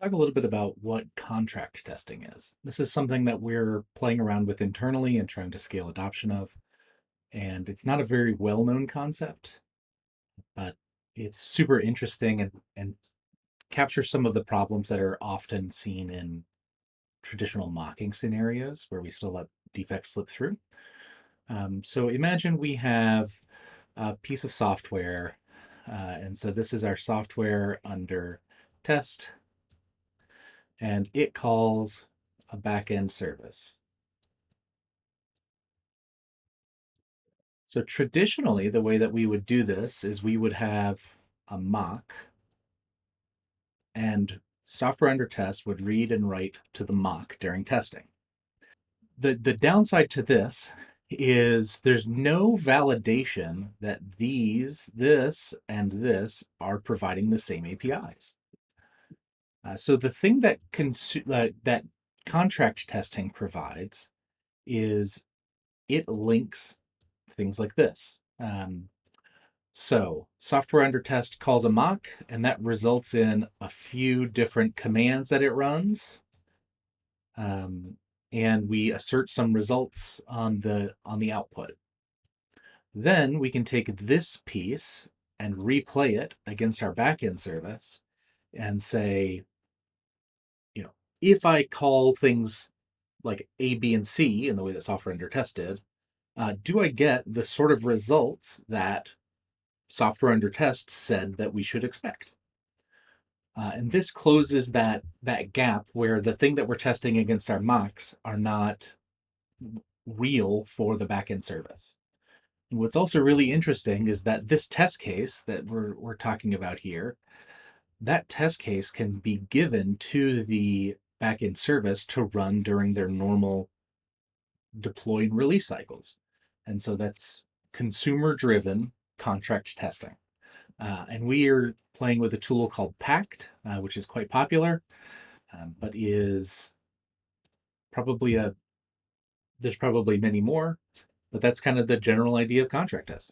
Talk a little bit about what contract testing is. This is something that we're playing around with internally and trying to scale adoption of. And it's not a very well known concept, but it's super interesting and captures some of the problems that are often seen in traditional mocking scenarios where we still let defects slip through. So imagine we have a piece of software. And so this is our software under test, and it calls a backend service. So traditionally, the way that we would do this is we would have a mock, and software under test would read and write to the mock during testing. The downside to this is there's no validation that this, and this are providing the same APIs. So the thing that that contract testing provides is it links things like this. So software under test calls a mock, and that results in a few different commands that it runs. And we assert some results on the output. Then we can take this piece and replay it against our backend service and say, if I call things like A, B, and C in the way that software under test did, do I get the sort of results that software under test said that we should expect? And this closes that gap where the thing that we're testing against our mocks are not real for the backend service. And what's also really interesting is that this test case that we're talking about here, that test case can be given to the backend service to run during their normal deploy and release cycles. And so that's consumer driven contract testing. And we are playing with a tool called Pact, which is quite popular, but is probably there's probably many more, but that's kind of the general idea of contract test.